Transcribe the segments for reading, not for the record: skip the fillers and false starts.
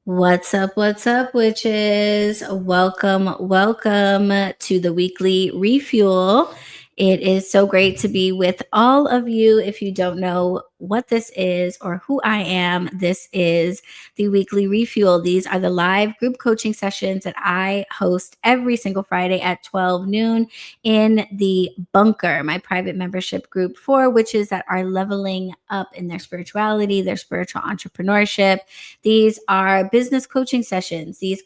What's up, witches? Welcome to the weekly refuel. It is so great to be with all of you. If you don't know what this is or who I am, this is the weekly refuel. These are the live group coaching sessions that I host every single Friday at 12 noon in the Bunker, my private membership group for witches that are leveling up in their spirituality, their spiritual entrepreneurship. These are business coaching sessions. These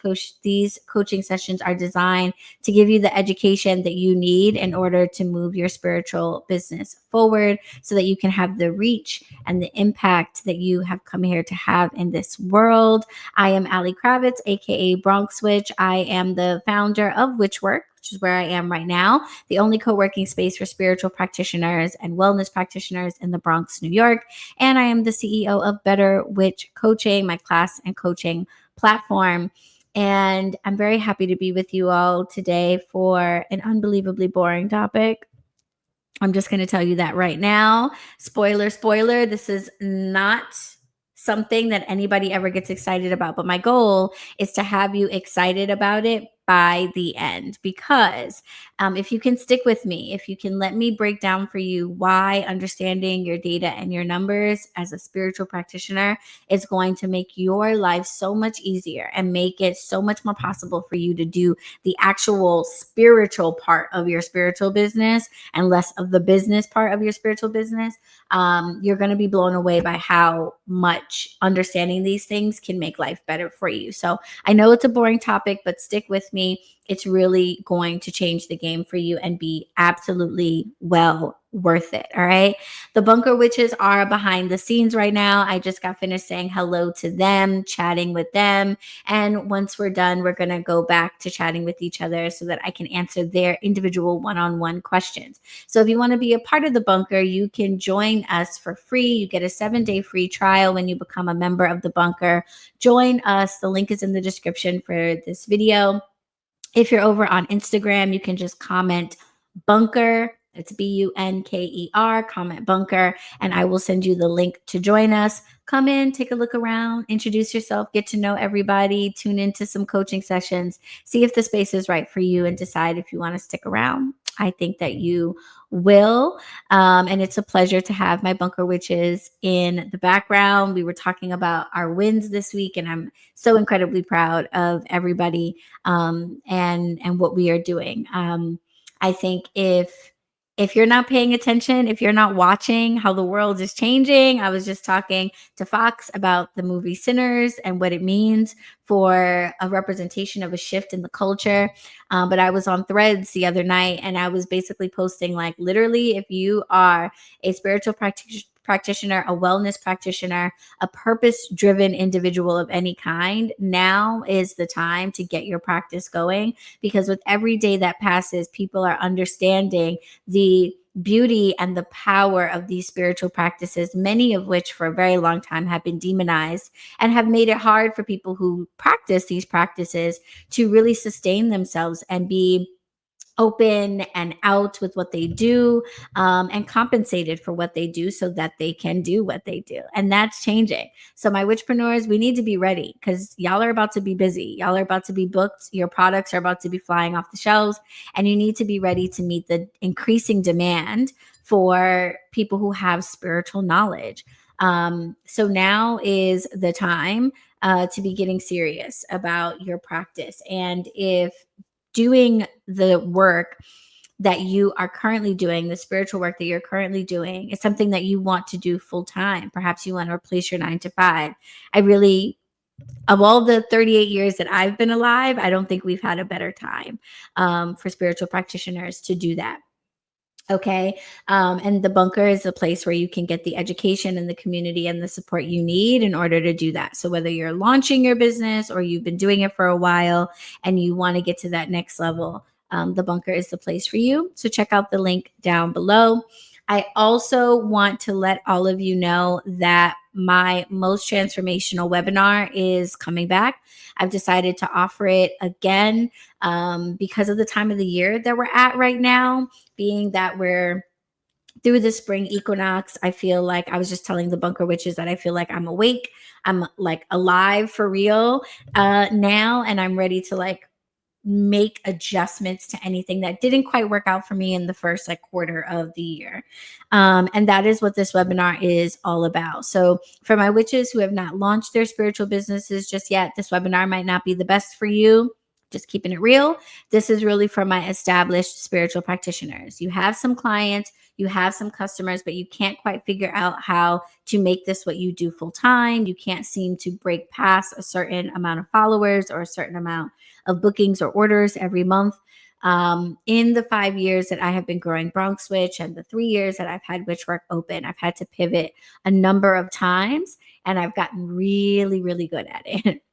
coaching sessions are designed to give you the education that you need in order to move your spiritual business forward so that you can have the reach and the impact that you have come here to have in this world. I am Ali Kravitz, aka Bronx Witch. I am the founder of Witchwork, which is where I am right now, the only co-working space for spiritual practitioners and wellness practitioners in the Bronx, New York. And I am the CEO of BetterWitch Coaching, my class and coaching platform. And I'm very happy to be with you all today for an unbelievably boring topic. I'm just going to tell you that right now. Spoiler, this is not something that anybody ever gets excited about. But my goal is to have you excited about it by the end, because if you can stick with me, if you can let me break down for you why understanding your data and your numbers as a spiritual practitioner is going to make your life so much easier and make it so much more possible for you to do the actual spiritual part of your spiritual business and less of the business part of your spiritual business, you're going to be blown away by how much understanding these things can make life better for you. So I know it's a boring topic, but stick with me. It's really going to change the game for you and be absolutely well worth it. All right. The Bunker Witches are behind the scenes right now. I just got finished saying hello to them, chatting with them. And once we're done, we're going to go back to chatting with each other so that I can answer their individual one-on-one questions. So if you want to be a part of the Bunker, you can join us for free. You get a 7-day free trial when you become a member of the Bunker. Join us. The link is in the description for this video. If you're over on Instagram, you can just comment Bunker. It's Bunker, comment Bunker, and I will send you the link to join us. Come in, take a look around, introduce yourself, get to know everybody, tune into some coaching sessions, see if the space is right for you, and decide if you want to stick around. I think that you will. And it's a pleasure to have my Bunker Witches in the background. We were talking about our wins this week, and I'm so incredibly proud of everybody and what we are doing. I think if you're not paying attention, if you're not watching how the world is changing, I was just talking to Fox about the movie Sinners and what it means for a representation of a shift in the culture. But I was on Threads the other night and I was basically posting, like, literally, if you are a spiritual practitioner, a wellness practitioner, a purpose-driven individual of any kind, now is the time to get your practice going, because with every day that passes, people are understanding the beauty and the power of these spiritual practices, many of which for a very long time have been demonized and have made it hard for people who practice these practices to really sustain themselves and be open and out with what they do, and compensated for what they do so that they can do what they do. And that's changing. So my witchpreneurs, we need to be ready, because y'all are about to be busy. Y'all are about to be booked. Your products are about to be flying off the shelves, and you need to be ready to meet the increasing demand for people who have spiritual knowledge. So now is the time to be getting serious about your practice. And if doing the work that you are currently doing, the spiritual work that you're currently doing, is something that you want to do full time. Perhaps you want to replace your 9 to 5. I really, of all the 38 years that I've been alive, I don't think we've had a better time for spiritual practitioners to do that. Okay. And the Bunker is a place where you can get the education and the community and the support you need in order to do that. So whether you're launching your business or you've been doing it for a while and you want to get to that next level, the Bunker is the place for you. So check out the link down below. I also want to let all of you know that my most transformational webinar is coming back. I've decided to offer it again because of the time of the year that we're at right now, being that we're through the spring equinox, I feel like I was just telling the bunker witches that I feel like I'm awake. I'm like alive for real now. And I'm ready to like make adjustments to anything that didn't quite work out for me in the first like quarter of the year. And that is what this webinar is all about. So for my witches who have not launched their spiritual businesses just yet, this webinar might not be the best for you. Just keeping it real. This is really for my established spiritual practitioners. You have some clients, you have some customers, but you can't quite figure out how to make this what you do full time. You can't seem to break past a certain amount of followers or a certain amount of bookings or orders every month. In the 5 years that I have been growing Bronx Witch and the 3 years that I've had Witchwork open, I've had to pivot a number of times and I've gotten really, really good at it.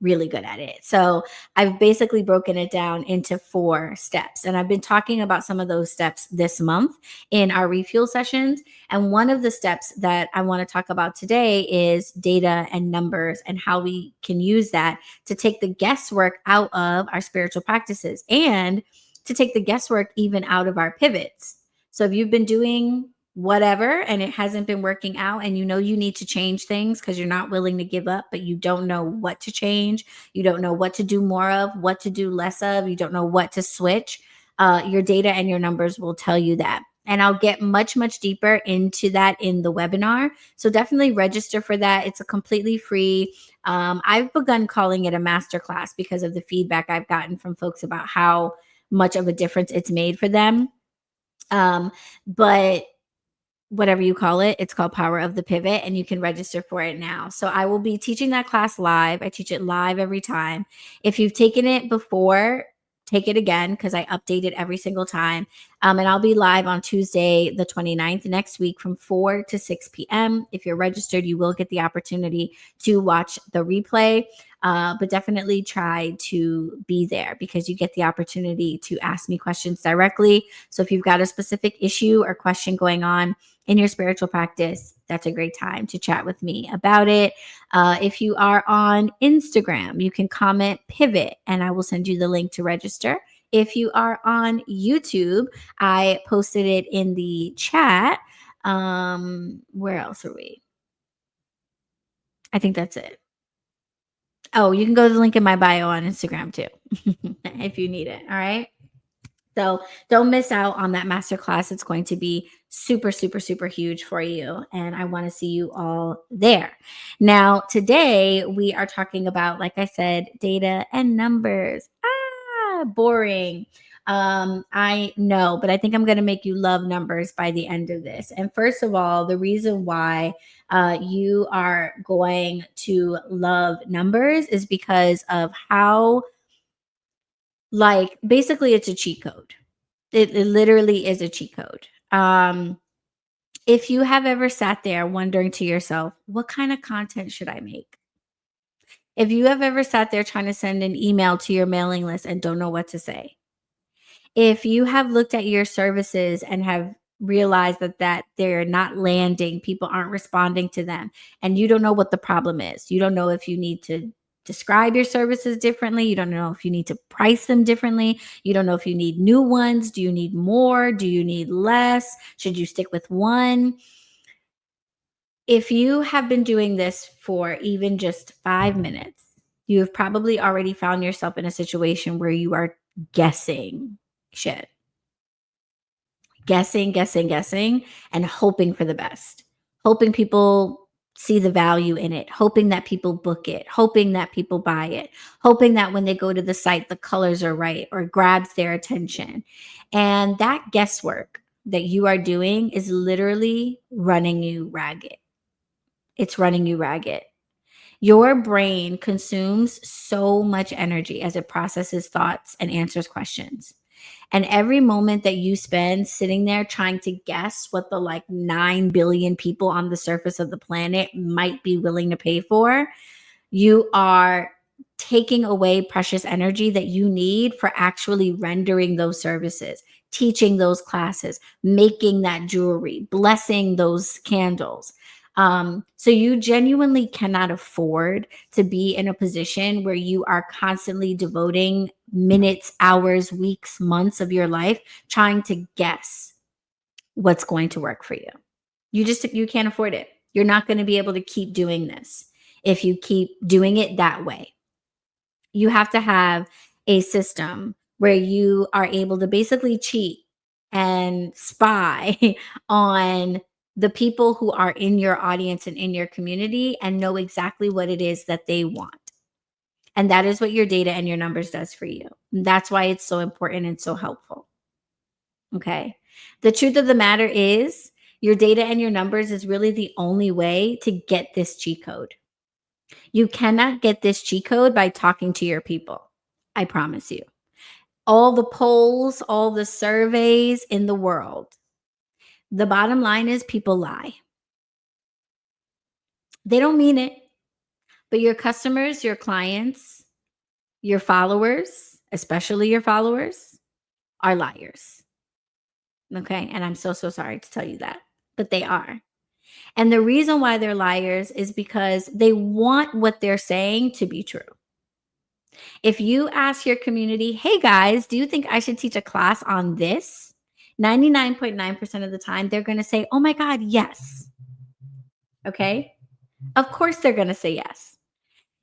Really good at it. So I've basically broken it down into 4 steps. And I've been talking about some of those steps this month in our refuel sessions. And one of the steps that I want to talk about today is data and numbers and how we can use that to take the guesswork out of our spiritual practices and to take the guesswork even out of our pivots. So if you've been doing whatever and it hasn't been working out and you know you need to change things because you're not willing to give up, but you don't know what to change, you don't know what to do more of, what to do less of, you don't know what to switch, your data and your numbers will tell you that. And I'll get much, much deeper into that in the webinar. So definitely register for that. It's a completely free. I've begun calling it a masterclass because of the feedback I've gotten from folks about how much of a difference it's made for them. But whatever you call it, it's called Power of the Pivot, and you can register for it now. So I will be teaching that class live. I teach it live every time. If you've taken it before, take it again because I update it every single time. And I'll be live on Tuesday, the 29th next week from 4 to 6 p.m. If you're registered, you will get the opportunity to watch the replay. But definitely try to be there because you get the opportunity to ask me questions directly. So if you've got a specific issue or question going on in your spiritual practice, that's a great time to chat with me about it. If you are on Instagram, you can comment pivot and I will send you the link to register. If you are on YouTube, I posted it in the chat. Where else are we? I think that's it. Oh, you can go to the link in my bio on Instagram too, if you need it. All right. So don't miss out on that masterclass. It's going to be super, super, super huge for you. And I want to see you all there. Now, today we are talking about, like I said, data and numbers. Boring. I know, but I think I'm going to make you love numbers by the end of this. And first of all, the reason why you are going to love numbers is because of how, like, basically it's a cheat code. It literally is a cheat code. If you have ever sat there wondering to yourself, what kind of content should I make? If you have ever sat there trying to send an email to your mailing list and don't know what to say, if you have looked at your services and have realized that they're not landing, people aren't responding to them, and you don't know what the problem is, you don't know if you need to describe your services differently, you don't know if you need to price them differently, you don't know if you need new ones, do you need more, do you need less, should you stick with one? If you have been doing this for even just 5 minutes, you have probably already found yourself in a situation where you are guessing shit, guessing, and hoping for the best, hoping people see the value in it, hoping that people book it, hoping that people buy it, hoping that when they go to the site, the colors are right or grabs their attention. And that guesswork that you are doing is literally running you ragged. It's running you ragged. Your brain consumes so much energy as it processes thoughts and answers questions. And every moment that you spend sitting there trying to guess what the like 9 billion people on the surface of the planet might be willing to pay for, you are taking away precious energy that you need for actually rendering those services, teaching those classes, making that jewelry, blessing those candles. So you genuinely cannot afford to be in a position where you are constantly devoting minutes, hours, weeks, months of your life trying to guess what's going to work for you. You can't afford it. You're not going to be able to keep doing this if you keep doing it that way. You have to have a system where you are able to basically cheat and spy on the people who are in your audience and in your community and know exactly what it is that they want. And that is what your data and your numbers does for you. And that's why it's so important and so helpful. Okay. The truth of the matter is, your data and your numbers is really the only way to get this cheat code. You cannot get this cheat code by talking to your people. I promise you. All the polls, all the surveys in the world, the bottom line is people lie. They don't mean it, but your customers, your clients, your followers, especially your followers, are liars. Okay. And I'm so, so sorry to tell you that, but they are. And the reason why they're liars is because they want what they're saying to be true. If you ask your community, hey guys, do you think I should teach a class on this? 99.9% of the time, they're going to say, oh my God, yes. Okay. Of course, they're going to say yes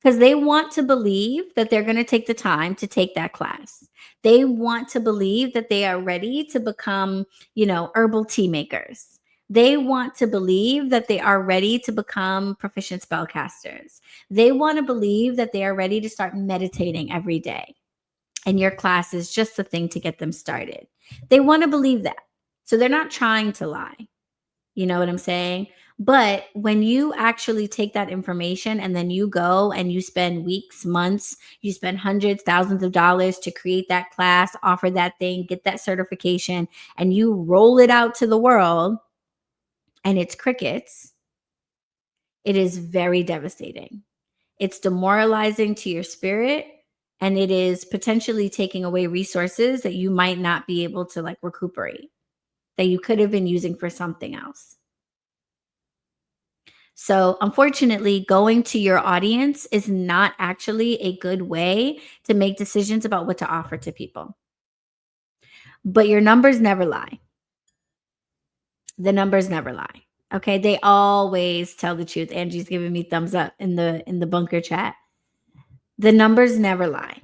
because they want to believe that they're going to take the time to take that class. They want to believe that they are ready to become, herbal tea makers. They want to believe that they are ready to become proficient spellcasters. They want to believe that they are ready to start meditating every day. And your class is just the thing to get them started. They want to believe that. So they're not trying to lie. You know what I'm saying? But when you actually take that information and then you go and you spend weeks, months, you spend hundreds, thousands of dollars to create that class, offer that thing, get that certification, and you roll it out to the world and it's crickets, it is very devastating. It's demoralizing to your spirit, and it is potentially taking away resources that you might not be able to recuperate, that you could have been using for something else. So, unfortunately, going to your audience is not actually a good way to make decisions about what to offer to people. But your numbers never lie. The numbers never lie. Okay? They always tell the truth. Angie's giving me thumbs up in the bunker chat. The numbers never lie.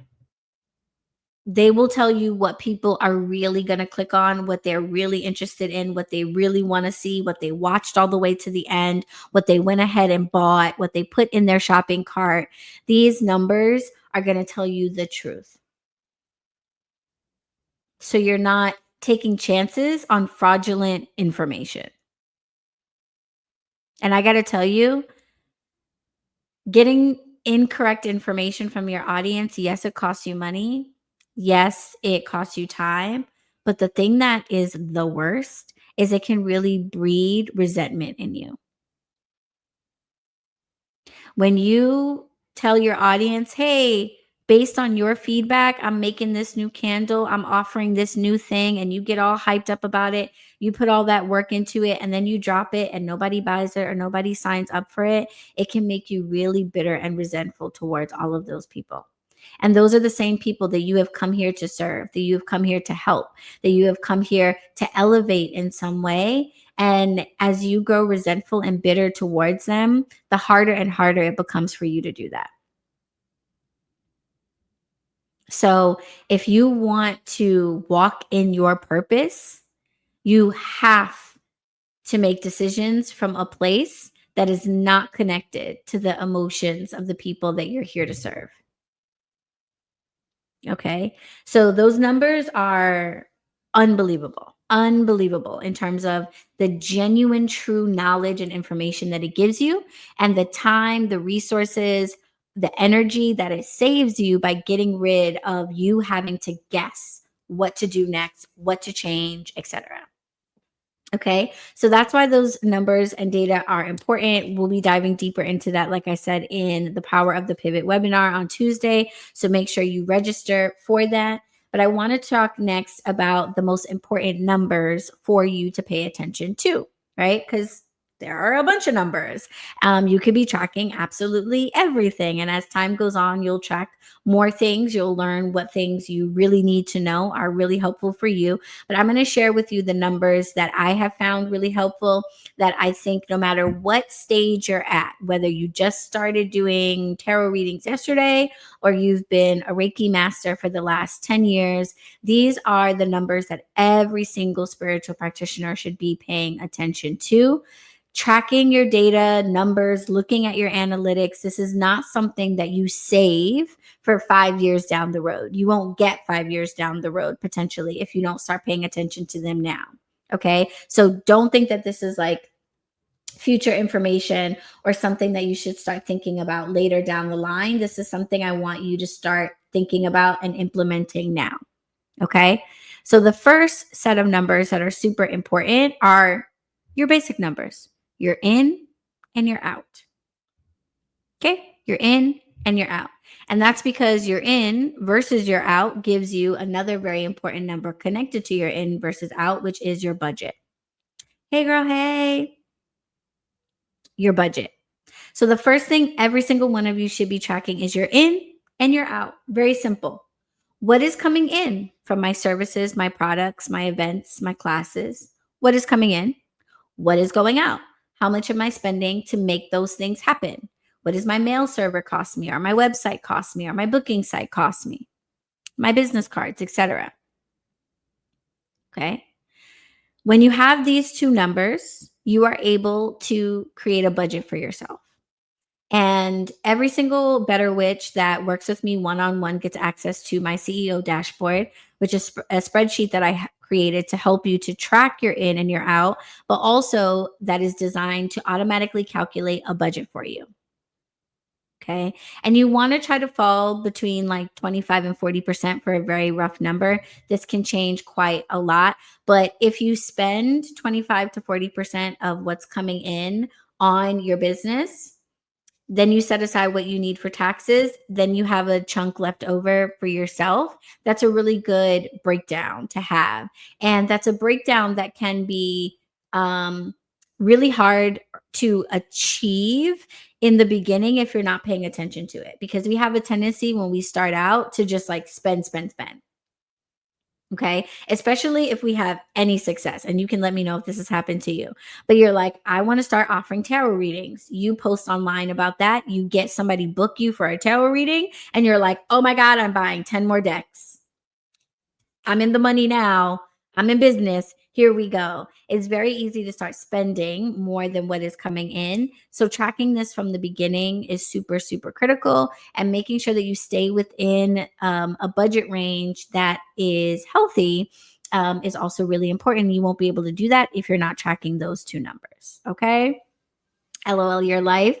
They will tell you what people are really going to click on, what they're really interested in, what they really want to see, what they watched all the way to the end, what they went ahead and bought, what they put in their shopping cart. These numbers are going to tell you the truth. So you're not taking chances on fraudulent information. And I got to tell you, getting incorrect information from your audience, yes, it costs you money. Yes, it costs you time. But the thing that is the worst is it can really breed resentment in you. When you tell your audience, hey, based on your feedback, I'm making this new candle, I'm offering this new thing, and you get all hyped up about it, you put all that work into it, and then you drop it and nobody buys it or nobody signs up for it, it can make you really bitter and resentful towards all of those people. And those are the same people that you have come here to serve, that you have come here to help, that you have come here to elevate in some way. And as you grow resentful and bitter towards them, the harder and harder it becomes for you to do that. So if you want to walk in your purpose, you have to make decisions from a place that is not connected to the emotions of the people that you're here to serve. Okay. So those numbers are unbelievable in terms of the genuine, true knowledge and information that it gives you, and the time, the resources, the energy that it saves you by getting rid of you having to guess what to do next, what to change, etc. Okay. So that's why those numbers and data are important. We'll be diving deeper into that, like I said, in the Power of the Pivot webinar on Tuesday. So make sure you register for that. But I want to talk next about the most important numbers for you to pay attention to, right? Because there are a bunch of numbers. You could be tracking absolutely everything. And as time goes on, you'll track more things. You'll learn what things you really need to know are really helpful for you. But I'm going to share with you the numbers that I have found really helpful, that I think no matter what stage you're at, whether you just started doing tarot readings yesterday or you've been a Reiki master for the last 10 years, these are the numbers that every single spiritual practitioner should be paying attention to. Tracking your data, numbers, looking at your analytics. This is not something that you save for 5 years down the road. You won't get 5 years down the road potentially if you don't start paying attention to them now. Okay. So don't think that this is like future information or something that you should start thinking about later down the line. This is something I want you to start thinking about and implementing now. Okay. So the first set of numbers that are super important are your basic numbers. You're in and you're out. Okay. You're in and you're out. And that's because your in versus your out gives you another very important number connected to your in versus out, which is your budget. Hey, girl. Hey, your budget. So the first thing every single one of you should be tracking is your in and your out. Very simple. What is coming in from my services, my products, my events, my classes? What is coming in? What is going out? How much am I spending to make those things happen? What does my mail server cost me, or my website cost me, or my booking site cost me? My business cards, etc. Okay? When you have these two numbers, you are able to create a budget for yourself. And every single BetterWitch that works with me one-on-one gets access to my CEO dashboard, which is a spreadsheet that I created to help you to track your in and your out, but also that is designed to automatically calculate a budget for you. Okay. And you want to try to fall between like 25 and 40% for a very rough number. This can change quite a lot. But if you spend 25 to 40% of what's coming in on your business, then you set aside what you need for taxes, then you have a chunk left over for yourself. That's a really good breakdown to have. And that's a breakdown that can be really hard to achieve in the beginning if you're not paying attention to it, because we have a tendency when we start out to just like spend, spend, spend. Okay. Especially if we have any success. And you can let me know if this has happened to you. But you're like, I want to start offering tarot readings. You post online about that. You get somebody book you for a tarot reading. And you're like, oh my God, I'm buying 10 more decks. I'm in the money now. I'm in business. Here we go. It's very easy to start spending more than what is coming in. So tracking this from the beginning is super, super critical, and making sure that you stay within a budget range that is healthy is also really important. You won't be able to do that if you're not tracking those two numbers. Okay. LOL your life.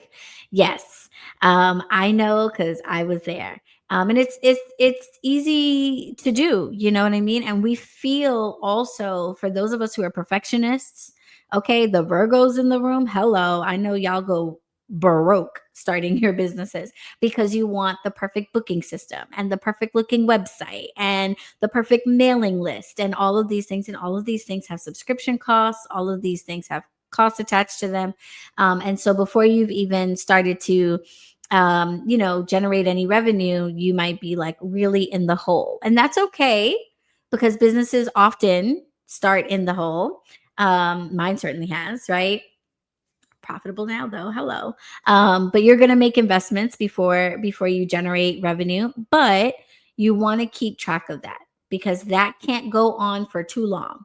Yes. I know, because I was there. And it's easy to do, you know what I mean? And we feel also, for those of us who are perfectionists, okay, the Virgos in the room, hello. I know y'all go baroque starting your businesses because you want the perfect booking system and the perfect looking website and the perfect mailing list and all of these things. And all of these things have subscription costs. All of these things have costs attached to them. And so before you've even started to, generate any revenue, you might be like really in the hole. And that's okay, because businesses often start in the hole. Mine certainly has, right? Profitable now though, hello. But you're going to make investments before you generate revenue, but you want to keep track of that, because that can't go on for too long,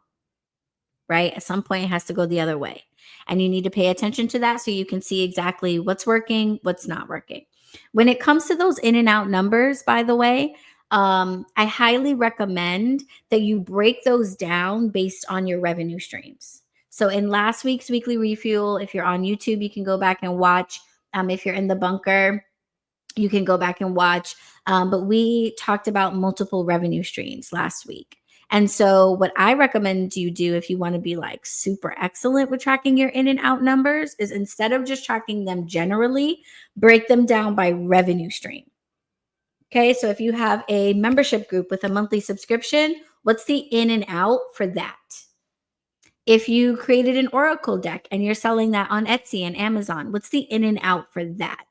right? At some point, it has to go the other way. And you need to pay attention to that so you can see exactly what's working, what's not working. When it comes to those in and out numbers, by the way, I highly recommend that you break those down based on your revenue streams. So in last week's weekly refuel, if you're on YouTube, you can go back and watch. If you're in the bunker, you can go back and watch. But we talked about multiple revenue streams last week. And so, what I recommend you do if you want to be like super excellent with tracking your in and out numbers is, instead of just tracking them generally, break them down by revenue stream. Okay. So, if you have a membership group with a monthly subscription, what's the in and out for that? If you created an oracle deck and you're selling that on Etsy and Amazon, what's the in and out for that?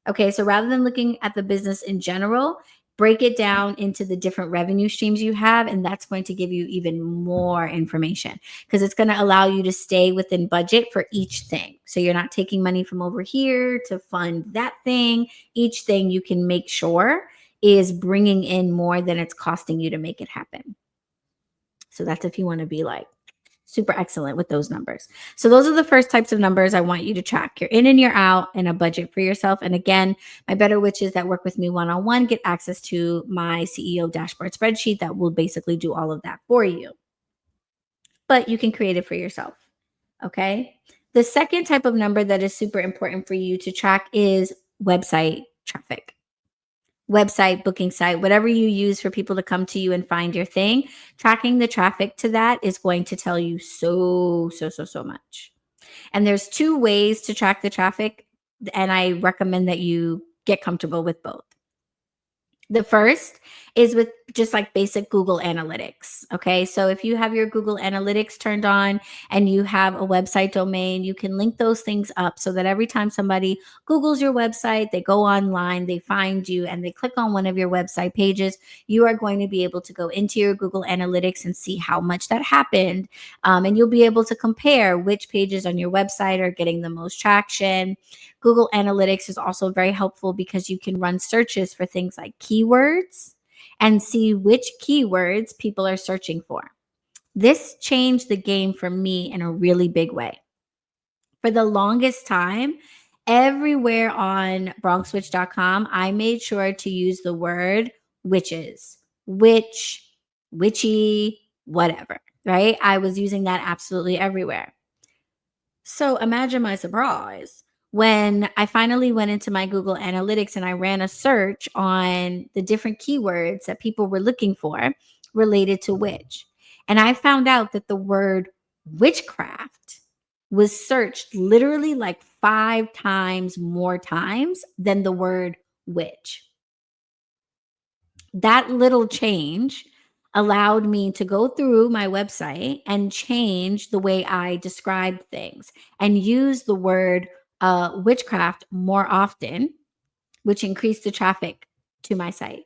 Okay, so rather than looking at the business in general, break it down into the different revenue streams you have, and that's going to give you even more information because it's going to allow you to stay within budget for each thing. So you're not taking money from over here to fund that thing. Each thing you can make sure is bringing in more than it's costing you to make it happen. So that's if you want to be like super excellent with those numbers. So those are the first types of numbers I want you to track. Your in and your out and a budget for yourself. And again, my better witches that work with me one-on-one get access to my CEO dashboard spreadsheet that will basically do all of that for you. But you can create it for yourself. Okay. The second type of number that is super important for you to track is website traffic. Website, booking site, whatever you use for people to come to you and find your thing, tracking the traffic to that is going to tell you so much. And there's two ways to track the traffic, and I recommend that you get comfortable with both. The first is with just like basic Google Analytics. Okay. So if you have your Google Analytics turned on and you have a website domain, you can link those things up so that every time somebody Googles your website, they go online, they find you, and they click on one of your website pages, you are going to be able to go into your Google Analytics and see how much that happened. And you'll be able to compare which pages on your website are getting the most traction. Google Analytics is also very helpful because you can run searches for things like keywords and see which keywords people are searching for. This changed the game for me in a really big way. For the longest time, everywhere on bronxwitch.com, I made sure to use the word witches, witch, witchy, whatever, right? I was using that absolutely everywhere. So imagine my surprise when I finally went into my Google Analytics and I ran a search on the different keywords that people were looking for related to witch. And I found out that the word witchcraft was searched literally like 5 times more times than the word witch. That little change allowed me to go through my website and change the way I describe things and use the word witchcraft more often, which increased the traffic to my site.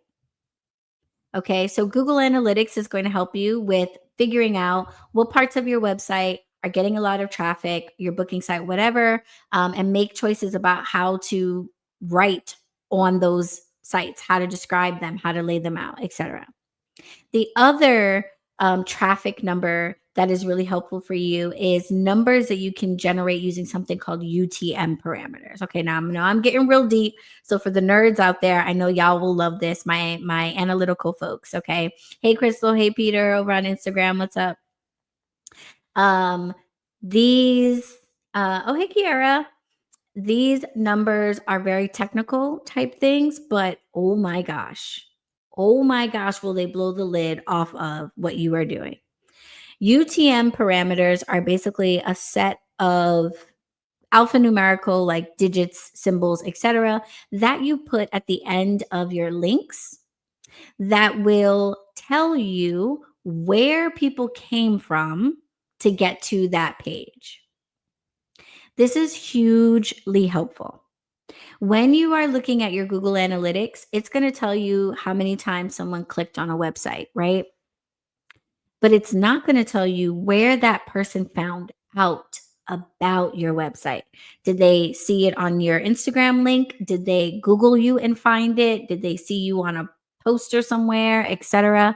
Okay, so Google Analytics is going to help you with figuring out what parts of your website are getting a lot of traffic, your booking site, whatever, and make choices about how to write on those sites, how to describe them, how to lay them out, etc. The other traffic number that is really helpful for you is numbers that you can generate using something called UTM parameters. Okay, now I'm getting real deep. So for the nerds out there, I know y'all will love this. My analytical folks. Okay, hey Crystal, hey Peter over on Instagram. What's up? Um, these. Oh hey Kiara. These numbers are very technical type things, but oh my gosh, will they blow the lid off of what you are doing? UTM parameters are basically a set of alphanumerical, like digits, symbols, etc., that you put at the end of your links that will tell you where people came from to get to that page. This is hugely helpful. When you are looking at your Google Analytics, it's going to tell you how many times someone clicked on a website, right? But it's not going to tell you where that person found out about your website. Did they see it on your Instagram link? Did they Google you and find it? Did they see you on a poster somewhere, etc.?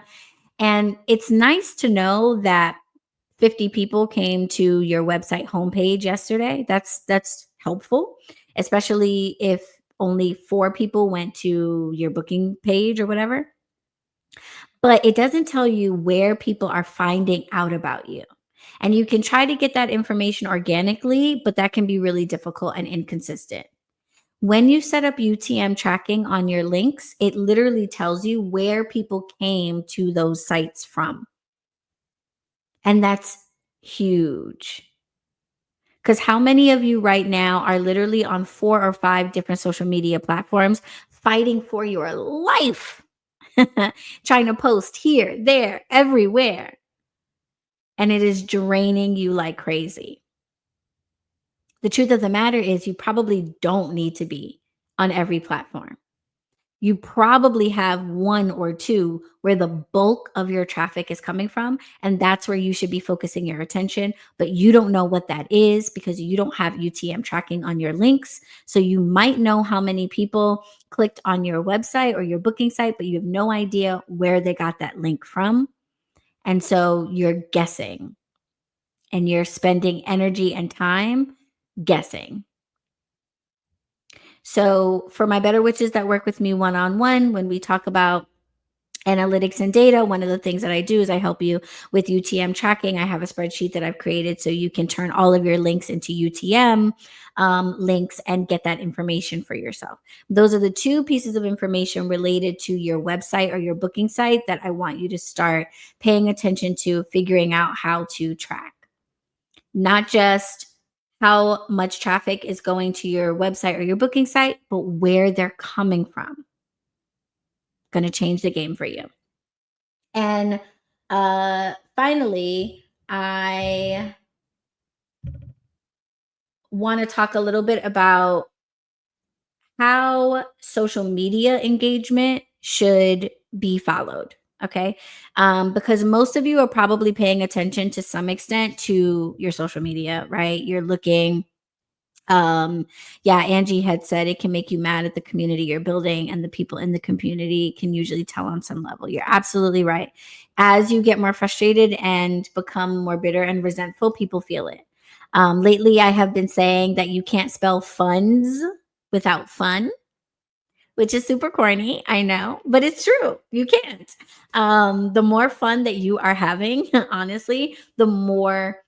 And it's nice to know that 50 people came to your website homepage yesterday. That's helpful, especially if only 4 people went to your booking page or whatever. But it doesn't tell you where people are finding out about you. And you can try to get that information organically, but that can be really difficult and inconsistent. When you set up UTM tracking on your links, it literally tells you where people came to those sites from. And that's huge. Because how many of you right now are literally on 4 or 5 different social media platforms fighting for your life, trying to post here, there, everywhere? and it is draining you like crazy. The truth of the matter is, you probably don't need to be on every platform. You probably have one or two where the bulk of your traffic is coming from, and that's where you should be focusing your attention. But you don't know what that is because you don't have UTM tracking on your links. So you might know how many people clicked on your website or your booking site, but you have no idea where they got that link from. And so you're guessing and you're spending energy and time guessing. So for my better witches that work with me one on one, when we talk about analytics and data, one of the things that I do is I help you with UTM tracking. I have a spreadsheet that I've created so you can turn all of your links into UTM links and get that information for yourself. Those are the two pieces of information related to your website or your booking site that I want you to start paying attention to, figuring out how to track. Not just how much traffic is going to your website or your booking site, but where they're coming from. Going to change the game for you. And finally, I want to talk a little bit about how social media engagement should be followed. Okay. Because most of you are probably paying attention to some extent to your social media, right? You're looking. Yeah, Angie had said it can make you mad at the community you're building, and the people in the community can usually tell on some level. You're absolutely right. As you get more frustrated and become more bitter and resentful, people feel it. Lately, I have been saying that you can't spell funds without fun, which is super corny, I know, but it's true. You can't. The more fun that you are having, honestly, the more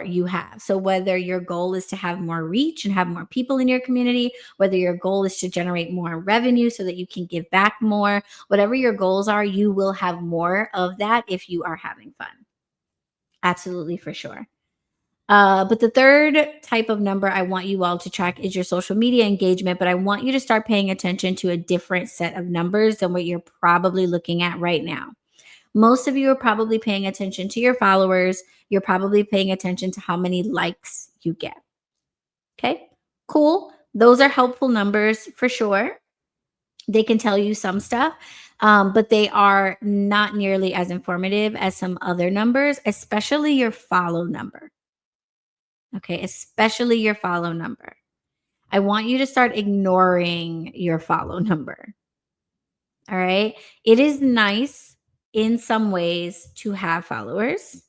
you have. So whether your goal is to have more reach and have more people in your community, whether your goal is to generate more revenue so that you can give back more, whatever your goals are, you will have more of that if you are having fun. Absolutely, for sure. But the third type of number I want you all to track is your social media engagement. But I want you to start paying attention to a different set of numbers than what you're probably looking at right now. Most of you are probably paying attention to your followers. You're probably paying attention to how many likes you get. Okay, cool. Those are helpful numbers for sure. They can tell you some stuff, but they are not nearly as informative as some other numbers, especially your follow number. Okay, especially your follow number. I want you to start ignoring your follow number. All right. It is nice in some ways to have followers,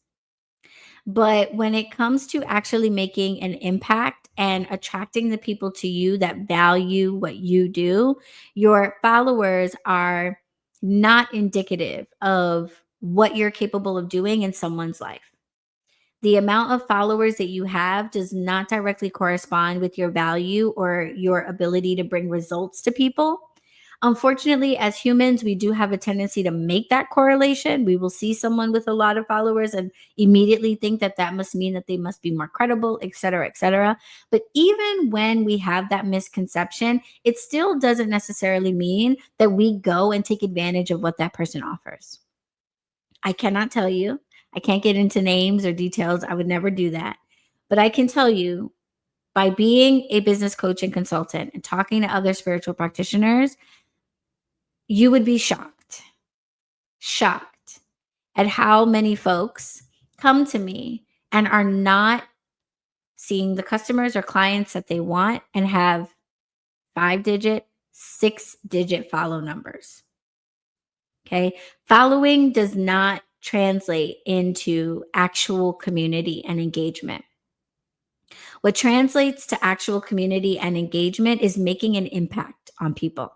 but when it comes to actually making an impact and attracting the people to you that value what you do, your followers are not indicative of what you're capable of doing in someone's life. The amount of followers that you have does not directly correspond with your value or your ability to bring results to people. Unfortunately, as humans, we do have a tendency to make that correlation. We will see someone with a lot of followers and immediately think that that must mean that they must be more credible, et cetera, et cetera. But even when we have that misconception, it still doesn't necessarily mean that we go and take advantage of what that person offers. I cannot tell you. I can't get into names or details. I would never do that. But I can tell you, by being a business coach and consultant and talking to other spiritual practitioners, you would be shocked at how many folks come to me and are not seeing the customers or clients that they want and have 5-digit, 6-digit follow numbers. Okay. Following does not translate into actual community and engagement. What translates to actual community and engagement is making an impact on people,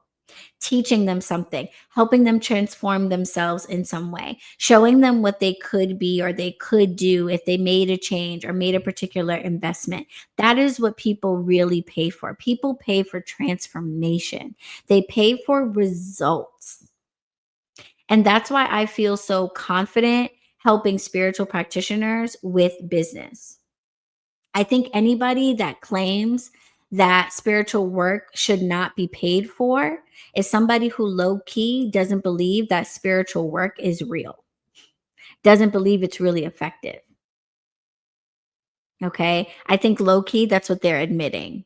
teaching them something, helping them transform themselves in some way, showing them what they could be or they could do if they made a change or made a particular investment. That is what people really pay for. People pay for transformation, they pay for results. And that's why I feel so confident helping spiritual practitioners with business. I think anybody that claims that spiritual work should not be paid for is somebody who low key doesn't believe that spiritual work is real. doesn't believe it's really effective. Okay. I think low key, that's what they're admitting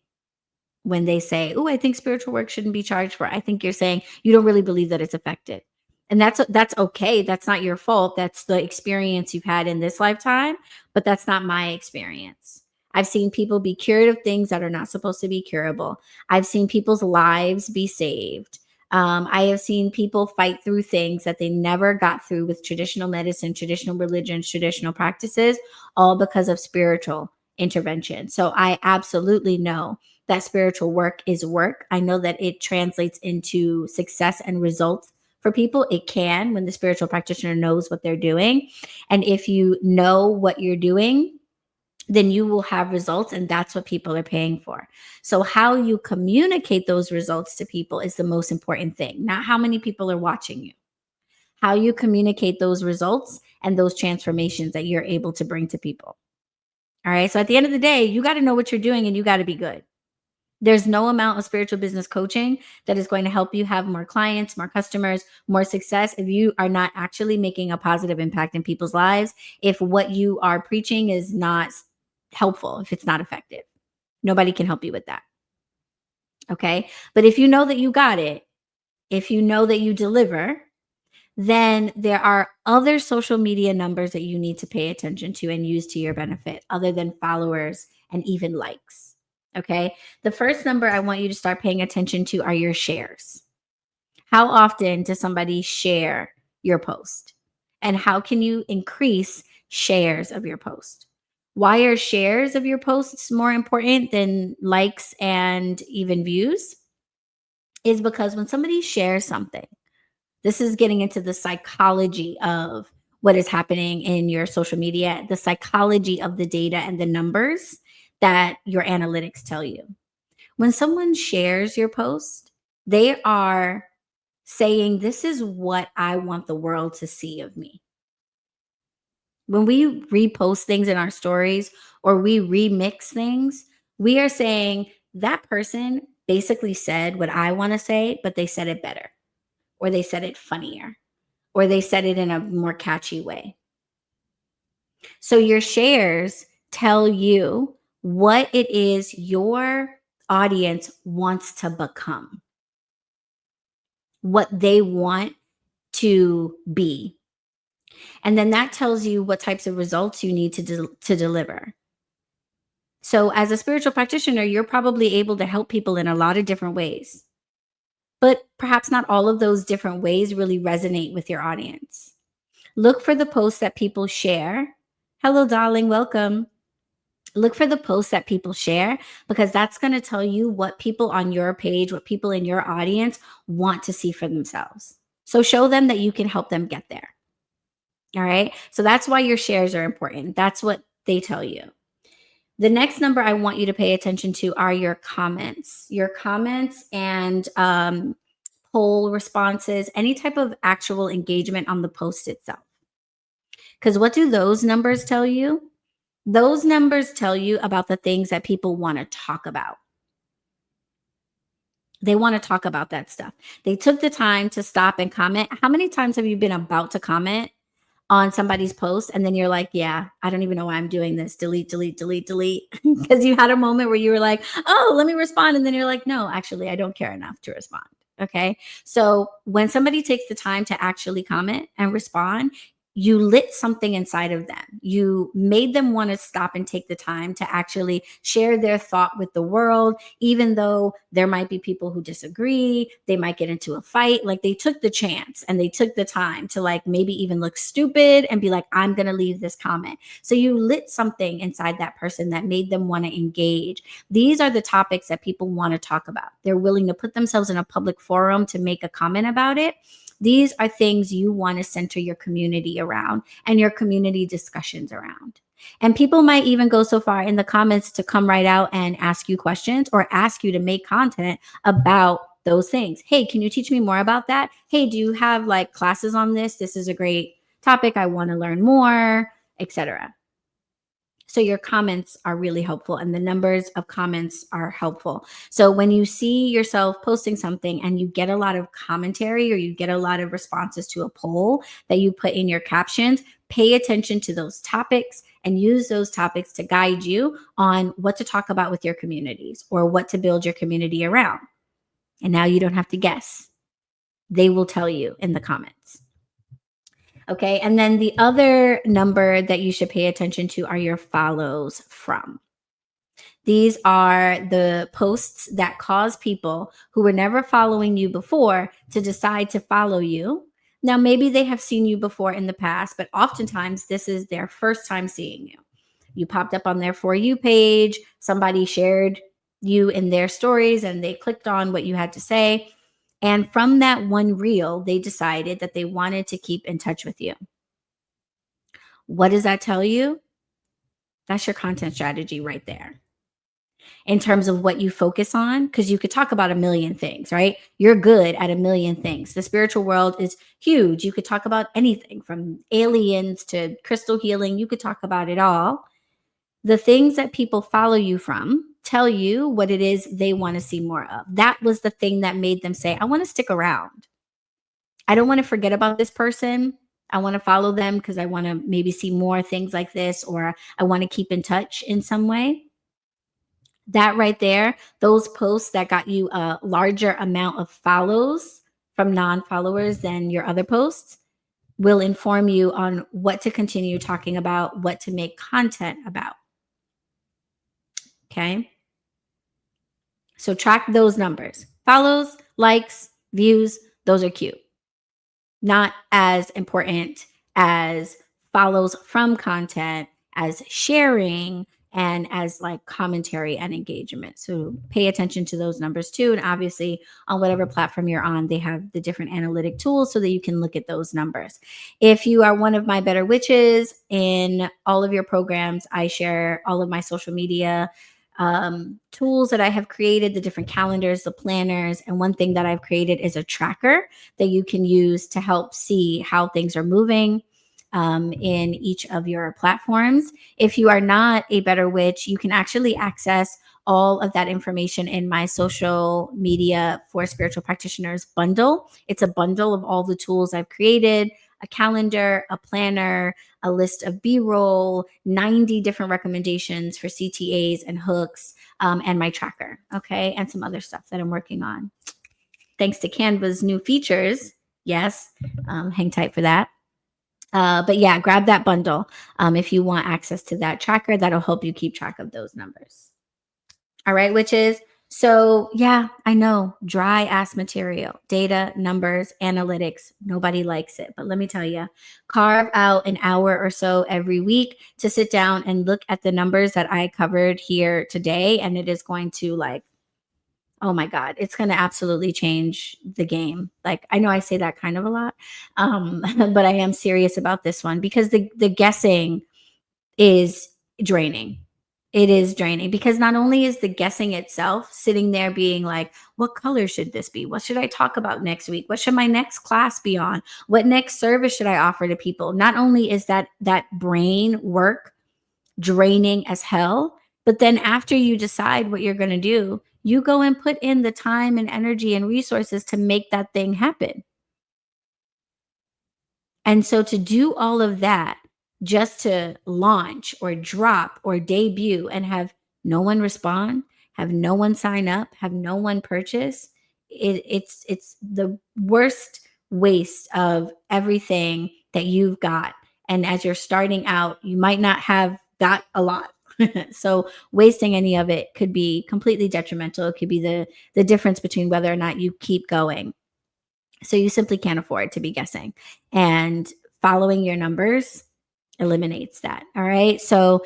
when they say, "Oh, I think spiritual work shouldn't be charged for." I think you're saying you don't really believe that it's effective. And that's okay. That's not your fault. That's the experience you've had in this lifetime, but that's not my experience. I've seen people be cured of things that are not supposed to be curable. I've seen people's lives be saved. I have seen people fight through things that they never got through with traditional medicine, traditional religions, traditional practices, all because of spiritual intervention. So I absolutely know that spiritual work is work. I know that it translates into success and results for people. It can when the spiritual practitioner knows what they're doing. And if you know what you're doing, then you will have results, and that's what people are paying for. So, how you communicate those results to people is the most important thing, not how many people are watching you. How you communicate those results and those transformations that you're able to bring to people. All right. So, at the end of the day, you got to know what you're doing and you got to be good. There's no amount of spiritual business coaching that is going to help you have more clients, more customers, more success if you are not actually making a positive impact in people's lives. If what you are preaching is not helpful, if it's not effective, nobody can help you with that. Okay. But if you know that you got it, if you know that you deliver, then there are other social media numbers that you need to pay attention to and use to your benefit, other than followers and even likes. Okay. The first number I want you to start paying attention to are your shares. How often does somebody share your post? And how can you increase shares of your post? Why are shares of your posts more important than likes and even views? Is because when somebody shares something, this is getting into the psychology of what is happening in your social media, the psychology of the data and the numbers that your analytics tell you. When someone shares your post, they are saying, "This is what I want the world to see of me." When we repost things in our stories or we remix things, we are saying, that person basically said what I want to say, but they said it better, or they said it funnier, or they said it in a more catchy way. So your shares tell you what it is your audience wants to become, what they want to be. And then that tells you what types of results you need to deliver. So as a spiritual practitioner, you're probably able to help people in a lot of different ways. But perhaps not all of those different ways really resonate with your audience. Look for the posts that people share. Hello, darling, welcome. Look for the posts that people share, because that's going to tell you what people on your page, what people in your audience want to see for themselves. So show them that you can help them get there. All right. So that's why your shares are important. That's what they tell you. The next number I want you to pay attention to are your comments. Your comments and poll responses, any type of actual engagement on the post itself. Because what do those numbers tell you? Those numbers tell you about the things that people want to talk about. They want to talk about that stuff. They took the time to stop and comment. How many times have you been about to comment on somebody's post and then you're like, yeah, I don't even know why I'm doing this. Delete, delete, delete, delete. Because you had a moment where you were like, oh, let me respond. And then you're like, no, actually, I don't care enough to respond. Okay. So when somebody takes the time to actually comment and respond, you lit something inside of them. You made them want to stop and take the time to actually share their thought with the world, even though there might be people who disagree. They might get into a fight. Like, they took the chance and they took the time to, like, maybe even look stupid and be like, I'm going to leave this comment. So you lit something inside that person that made them want to engage. These are the topics that people want to talk about. They're willing to put themselves in a public forum to make a comment about it. These are things you want to center your community around and your community discussions around. And people might even go so far in the comments to come right out and ask you questions or ask you to make content about those things. Hey, can you teach me more about that? Hey, do you have like classes on this? This is a great topic. I want to learn more, etc. So your comments are really helpful, and the numbers of comments are helpful. So when you see yourself posting something and you get a lot of commentary or you get a lot of responses to a poll that you put in your captions, pay attention to those topics and use those topics to guide you on what to talk about with your communities or what to build your community around. And now you don't have to guess. They will tell you in the comments. Okay. And then the other number that you should pay attention to are your follows from. These are the posts that cause people who were never following you before to decide to follow you. Now, maybe they have seen you before in the past, but oftentimes this is their first time seeing you. You popped up on their For You page, somebody shared you in their stories, and they clicked on what you had to say. And from that one reel, they decided that they wanted to keep in touch with you. What does that tell you? That's your content strategy right there in terms of what you focus on, because you could talk about a million things, right? You're good at a million things. The spiritual world is huge. You could talk about anything from aliens to crystal healing. You could talk about it all. The things that people follow you from tell you what it is they want to see more of. That was the thing that made them say, I want to stick around. I don't want to forget about this person. I want to follow them because I want to maybe see more things like this, or I want to keep in touch in some way. That right there, those posts that got you a larger amount of follows from non-followers than your other posts will inform you on what to continue talking about, what to make content about. Okay. So track those numbers. Follows, likes, views, those are cute. Not as important as follows from content, as sharing, and as like commentary and engagement. So pay attention to those numbers too. And obviously, on whatever platform you're on, they have the different analytic tools so that you can look at those numbers. If you are one of my better witches, in all of your programs, I share all of my social media tools that I have created, the different calendars, the planners. And one thing that I've created is a tracker that you can use to help see how things are moving in each of your platforms. If you are not a better witch, you can actually access all of that information in my social media for spiritual practitioners bundle. It's a bundle of all the tools I've created, a calendar, a planner, a list of B-roll, 90 different recommendations for CTAs and hooks, and my tracker, okay, and some other stuff that I'm working on. Thanks to Canva's new features. Yes, hang tight for that. But yeah, grab that bundle if you want access to that tracker. That'll help you keep track of those numbers. All right, witches. So yeah, I know, dry ass material, data, numbers, analytics, nobody likes it. But let me tell you, carve out an hour or so every week to sit down and look at the numbers that I covered here today. And it is going to like, oh my God, it's going to absolutely change the game. Like, I know I say that kind of a lot, but I am serious about this one because the guessing is draining. It is draining because not only is the guessing itself sitting there being like, what color should this be? What should I talk about next week? What should my next class be on? What next service should I offer to people? Not only is that brain work draining as hell, but then after you decide what you're going to do, you go and put in the time and energy and resources to make that thing happen. And so to do all of that just to launch or drop or debut and have no one respond, have no one sign up, have no one purchase, it's the worst waste of everything that you've got. And as you're starting out, you might not have got a lot. So wasting any of it could be completely detrimental. It could be the difference between whether or not you keep going. So you simply can't afford to be guessing. And following your numbers eliminates that. All right. So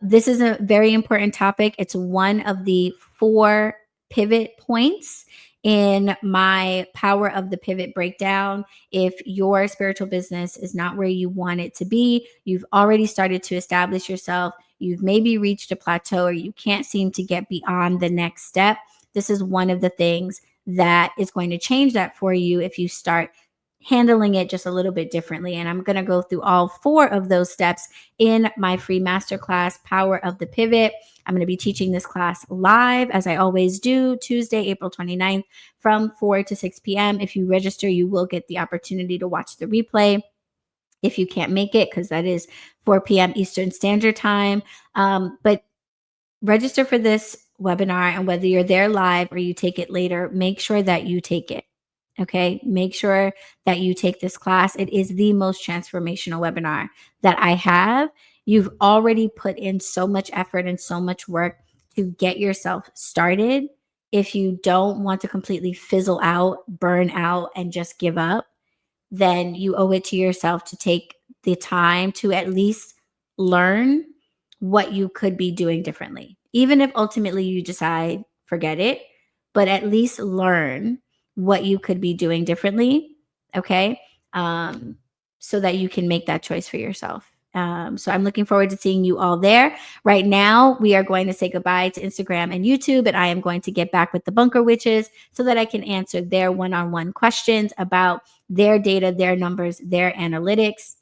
this is a very important topic. It's one of the 4 pivot points in my Power of the Pivot breakdown. If your spiritual business is not where you want it to be, you've already started to establish yourself, you've maybe reached a plateau, or you can't seem to get beyond the next step, this is one of the things that is going to change that for you if you start handling it just a little bit differently. And I'm going to go through all 4 of those steps in my free masterclass, Power of the Pivot. I'm going to be teaching this class live, as I always do, Tuesday, April 29th from 4 to 6 p.m. If you register, you will get the opportunity to watch the replay if you can't make it, because that is 4 p.m. Eastern Standard Time. But register for this webinar, and whether you're there live or you take it later, make sure that you take it. Okay. Make sure that you take this class. It is the most transformational webinar that I have. You've already put in so much effort and so much work to get yourself started. If you don't want to completely fizzle out, burn out, and just give up, then you owe it to yourself to take the time to at least learn what you could be doing differently. Even if ultimately you decide, forget it, but at least learn what you could be doing differently. Okay. Um, so that you can make that choice for yourself. So I'm looking forward to seeing you all there. Right now, we are going to say goodbye to Instagram and YouTube, and I am going to get back with the Bunker Witches so that I can answer their one-on-one questions about their data, their numbers, their analytics.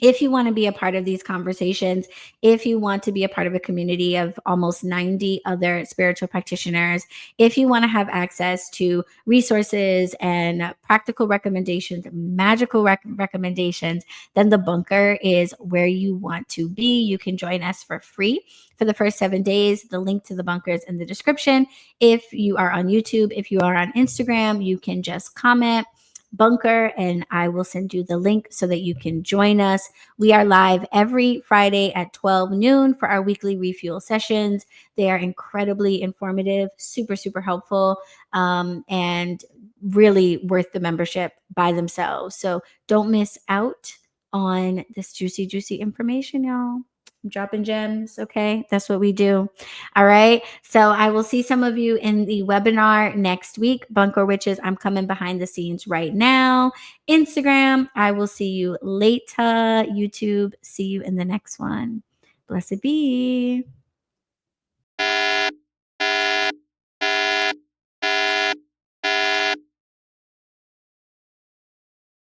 If you want to be a part of these conversations, if you want to be a part of a community of almost 90 other spiritual practitioners, if you want to have access to resources and practical recommendations, magical recommendations, then the bunker is where you want to be. You can join us for free for the first 7 days. The link to the bunker is in the description. If you are on YouTube, if you are on Instagram, you can just comment bunker and I will send you the link so that you can join us. We are live every Friday at 12 noon for our weekly refuel sessions. They are incredibly informative, super, super helpful, and really worth the membership by themselves. So don't miss out on this juicy, juicy information, y'all. I'm dropping gems. Okay. That's what we do. All right. So I will see some of you in the webinar next week. Bunker Witches, I'm coming behind the scenes right now. Instagram, I will see you later. YouTube, see you in the next one. Blessed be.